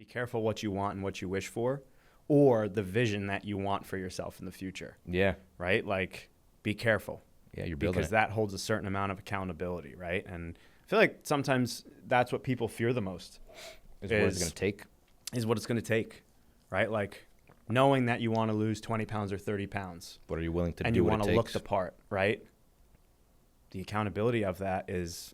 Be careful what you want and what you wish for, or the vision that you want for yourself in the future. Yeah. Right? Like, be careful. Yeah, you're building because that holds a certain amount of accountability, right? And I feel like sometimes that's what people fear the most. Is what it's going to take. Is what it's going to take, right? Like, knowing that you want to lose 20 pounds or 30 pounds. What are you willing to and do? you what want it to takes? look the part, right? The accountability of that is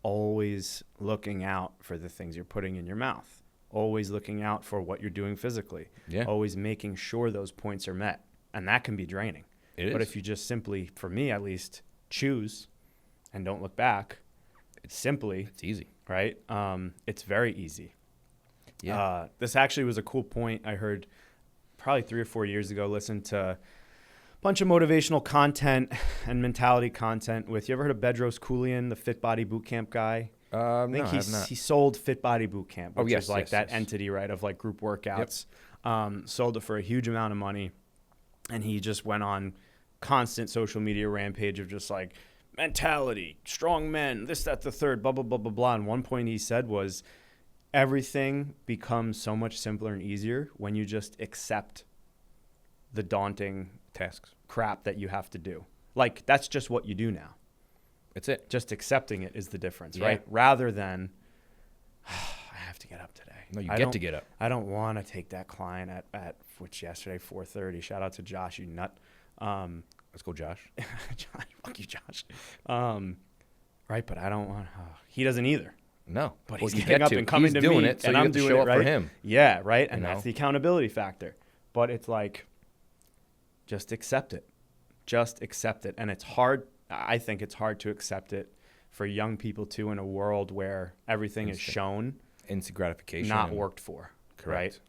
always looking out for the things you're putting in your mouth. Always looking out for what you're doing physically. Yeah. Always making sure those points are met. And that can be draining. But if you just simply, for me at least, choose and don't look back, it's easy, right? It's very easy. Yeah. This actually was a cool point I heard probably 3 or 4 years ago. Listened to a bunch of motivational content and mentality content with, you ever heard of Bedros Keuilian, the Fit Body Bootcamp guy? I think I have not. he sold Fit Body Bootcamp, which yes, is like yes, that yes. entity, right, of like group workouts. Sold it for a huge amount of money. And he just went on constant social media rampage of just like mentality, strong men, this, that, the third, blah, blah, blah, blah, blah. And one point he said was, everything becomes so much simpler and easier when you just accept the daunting Tasks. crap that you have to do. Like, that's just what you do now. That's it. Just accepting it is the difference, Yeah. right? Rather than, I have to get up today. No, you get to get up. I don't want to take that client at which yesterday, 4:30. Shout out to Josh, you nut. Let's go, Josh. Josh, fuck you, Josh. Right, but I don't want. He doesn't either. No, But well, he's you getting get up to. and coming He's to doing me, it, so and you I'm have to doing show it, up right? for him. Yeah, right. And You that's know? the accountability factor. But it's like, just accept it. Just accept it. And it's hard. I think it's hard to accept it for young people too, in a world where everything is shown, Instant gratification. not worked for. Correct.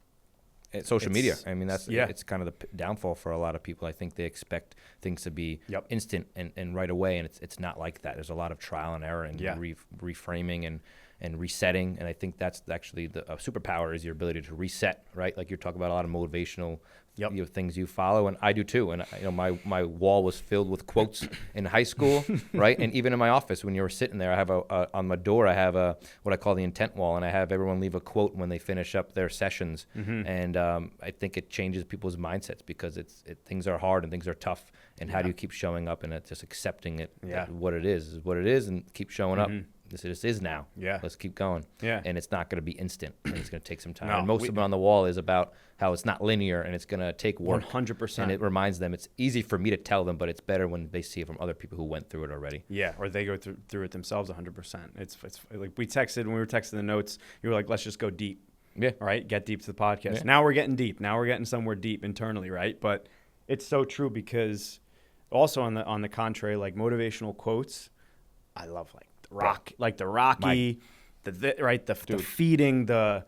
Right. Social media. It's- I mean, it's kind of the downfall for a lot of people. I think they expect things to be instant and right away, and it's not like that. There's a lot of trial and error and reframing and resetting, and I think that's actually the superpower is your ability to reset, right? Like you're talking about a lot of motivational things you follow, and I do too. And my wall was filled with quotes in high school, right? And even in my office, when you were sitting there, I have on my door, I have what I call the intent wall, and I have everyone leave a quote when they finish up their sessions. And I think it changes people's mindsets because things are hard and things are tough. And how do you keep showing up and just accepting it? That what it is what it is, and keep showing up. This is now. Yeah. Let's keep going. Yeah. And it's not going to be instant. And it's going to take some time. No, and most of it on the wall is about how it's not linear and it's going to take work. 100%. And it reminds them, it's easy for me to tell them, but it's better when they see it from other people who went through it already. Yeah, or they go through it themselves 100%. It's like when we were texting the notes, you were like, let's just go deep. Yeah. All right, get deep to the podcast. Yeah. Now we're getting deep. Now we're getting somewhere deep internally, right? But it's so true because also on the contrary, like motivational quotes, I love the Rocky, the feeding, I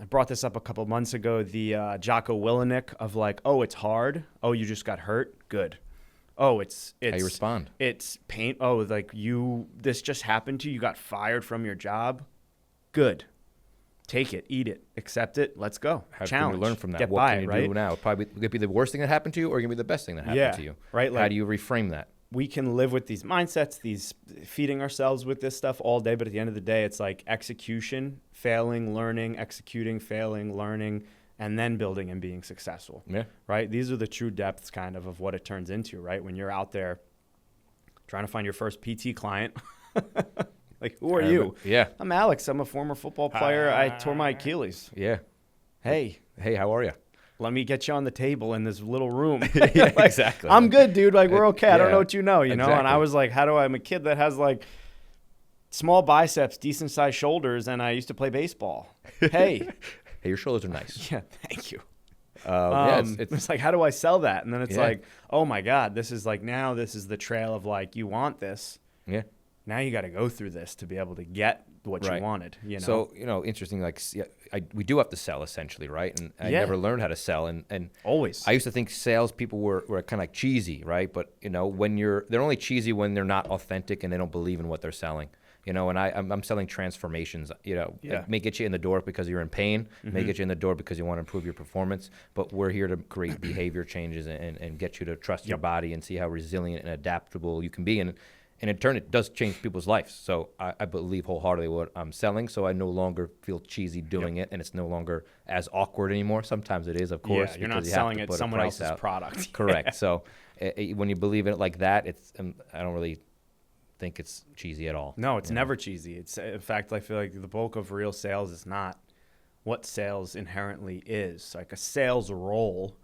brought this up a couple months ago, the Jocko Willenick of like, oh, it's hard. Oh, you just got hurt. Good. Oh, it's how you respond. It's pain. Oh, like this just happened to you. You got fired from your job. Good. Take it, eat it, accept it. Let's go. How Challenge. can you learn from that? Get What by can it, you right? do now? Probably it could be the worst thing that happened to you, or it can be the best thing that happened to you. Right. How do you reframe that? We can live with these mindsets, these feeding ourselves with this stuff all day, but at the end of the day, it's like execution, failing, learning, executing, failing, learning, and then building and being successful. Yeah. Right? These are the true depths kind of what it turns into, right? When you're out there trying to find your first PT client. Like, who are you? Yeah. I'm Alex. I'm a former football player. I tore my Achilles. Yeah. Hey, how are you? let me get you on the table in this little room. Yeah, like, exactly. I'm good, dude. Like, we're okay. I don't Yeah, know what you know, you know? And I exactly. was like, I'm a kid that has like small biceps, decent sized shoulders, and I used to play baseball. Hey. Hey, your shoulders are nice. Yeah, thank you. It's like, how do I sell that? And then it's Yeah. like, oh my God, this is like, now this is the trail of like, you want this. yeah. Now you got to go through this to be able to get what you Right. wanted, you know? So, interesting, like, we do have to sell essentially, right? And I Yeah. never learned how to sell. And always. I used to think salespeople were kind of like cheesy, right? But, they're only cheesy when they're not authentic and they don't believe in what they're selling. And I'm selling transformations, Yeah. It may get you in the door because you're in pain, may get you in the door because you want to improve your performance, but we're here to create behavior changes and get you to trust your body and see how resilient and adaptable you can be. And in turn, it does change people's lives. So I believe wholeheartedly what I'm selling. So I no longer feel cheesy doing it, and it's no longer as awkward anymore. Sometimes it is, of course. Yeah, you're not selling it someone else's product. Correct. So when you believe in it like that, it's I don't really think it's cheesy at all. No, it's never cheesy. It's, in fact, I feel like the bulk of real sales is not what sales inherently is. Like a sales role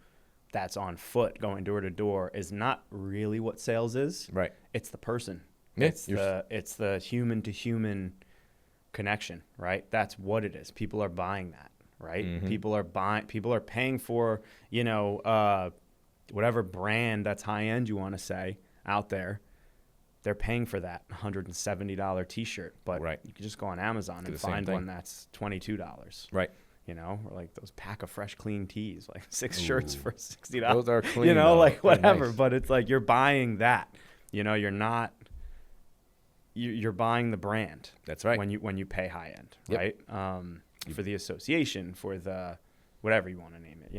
that's on foot going door to door is not really what sales is. Right. It's the person. Yeah, it's the human to human connection, right? That's what it is. People are buying that, right? Mm-hmm. People are paying for, whatever brand that's high end you want to say out there. They're paying for that $170 t-shirt, but you can just go on Amazon and find one that's $22. Right. Or like those pack of fresh, clean teas, like 6 shirts for $60. Those are clean. Like whatever. Nice. But it's like you're buying that. You're not. You're buying the brand. That's right. When you pay high end, right? For the association, for the whatever you want to name it.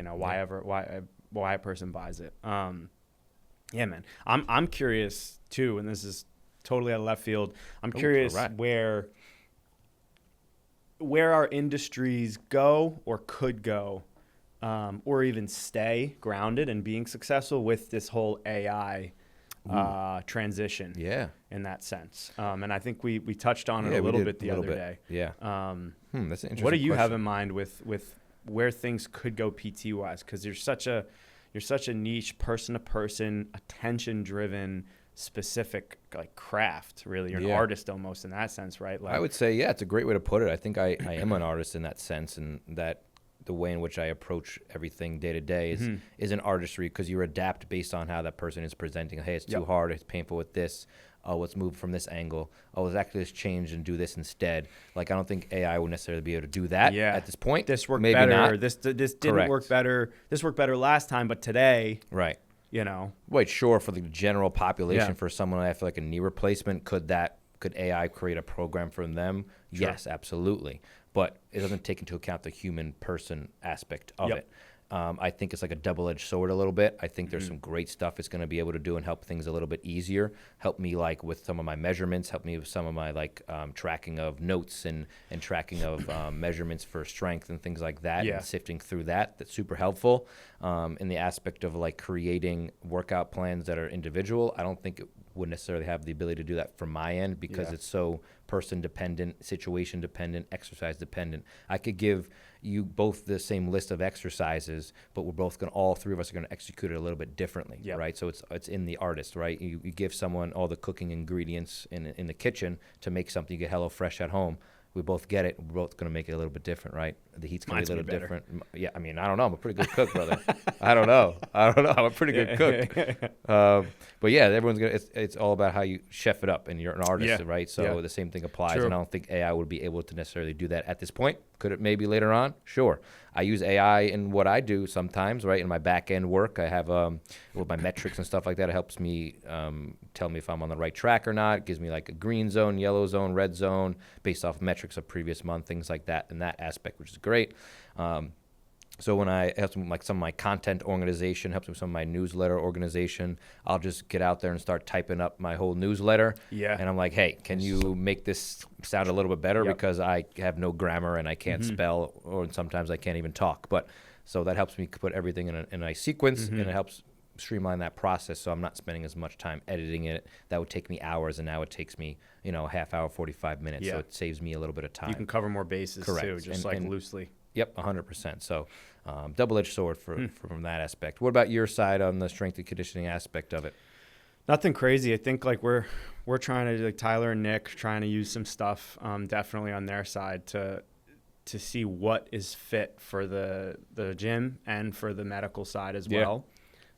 Why a person buys it. Yeah, man. I'm curious too, and this is totally out of left field. I'm curious where our industries go or could go, or even stay grounded and being successful with this whole AI transition. Yeah. In that sense. And I think we touched on it a little bit the other day. Yeah. That's an interesting What do you question. have in mind with where things could go PT wise? Because you're such a niche, person to person, attention driven, specific like craft. Really, you're an artist almost in that sense, right? Like, I would say, it's a great way to put it. I think I am an artist in that sense, and that the way in which I approach everything day to day is an artistry, because you adapt based on how that person is presenting. Hey, it's too hard. It's painful with this. Oh, let's move from this angle. Oh, let's actually just change and do this instead. Like, I don't think AI would necessarily be able to do that at this point. This worked Maybe better. Not. This didn't work better. This worked better last time, but today, right. Wait, sure, for the general population, for someone I feel like a knee replacement, could AI create a program for them? Sure. Yes, absolutely. But it doesn't take into account the human person aspect of it. I think it's like a double-edged sword a little bit. I think there's some great stuff it's going to be able to do and help things a little bit easier. Help me like with some of my measurements. Help me with some of my tracking of notes and tracking of measurements for strength and things like that. And sifting through that. That's super helpful. In the aspect of like creating workout plans that are individual, I don't think it would necessarily have the ability to do that from my end, because it's so person dependent, situation dependent, exercise dependent. I could give you both the same list of exercises, but all three of us are going to execute it a little bit differently, right? So it's in the artist, right? You give someone all the cooking ingredients in the kitchen to make something. You get HelloFresh at home. We both get it. We're both going to make it a little bit different, right? The heat's going to be a little different. Yeah, I mean, I don't know. I'm a pretty good cook, brother. I don't know. I'm a pretty good cook. But yeah, everyone's going to, it's all about how you chef it up, and you're an artist, right? So the same thing applies. True. And I don't think AI would be able to necessarily do that at this point. Could it maybe later on? Sure. I use AI in what I do sometimes, right? In my back end work, I have with my metrics and stuff like that. It helps me tell me if I'm on the right track or not. It gives me like a green zone, yellow zone, red zone, based off metrics of previous month, things like that in that aspect, which is great. So when I help me like some of my content organization, helps me with some of my newsletter organization, I'll just get out there and start typing up my whole newsletter. Yeah. And I'm like, hey, can you make this sound a little bit better? Because I have no grammar and I can't spell, or sometimes I can't even talk. But so that helps me put everything in a nice sequence, and it helps streamline that process, so I'm not spending as much time editing it. That would take me hours, and now it takes me, a half hour, 45 minutes. So it saves me a little bit of time. You can cover more bases too, just and loosely. Yep, 100%. So double-edged sword from that aspect. What about your side on the strength and conditioning aspect of it? Nothing crazy. I think like we're trying to, like Tyler and Nick, trying to use some stuff definitely on their side to see what is fit for the gym and for the medical side as well.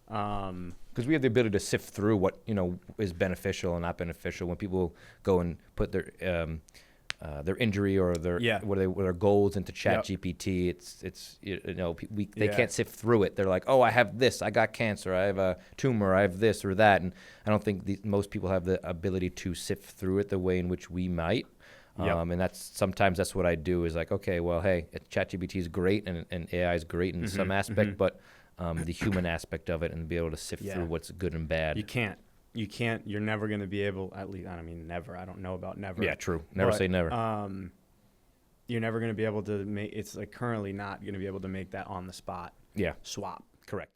Because we have the ability to sift through what is beneficial and not beneficial. When people go and put their injury or their goals into ChatGPT, they can't sift through it. They're like, oh, I have this, I got cancer, I have a tumor, I have this or that, and I don't think most people have the ability to sift through it the way in which we might. And sometimes that's what I do is like, okay, well, hey, ChatGPT is great and AI is great in some aspect, but the human aspect of it and be able to sift through what's good and bad. You can't. you can't. You're never going to be able. At least I mean, never. I don't know about never. Yeah, true. Never say never. You're never going to be able to make. It's like currently not going to be able to make that on the spot. Yeah. Swap. Correct.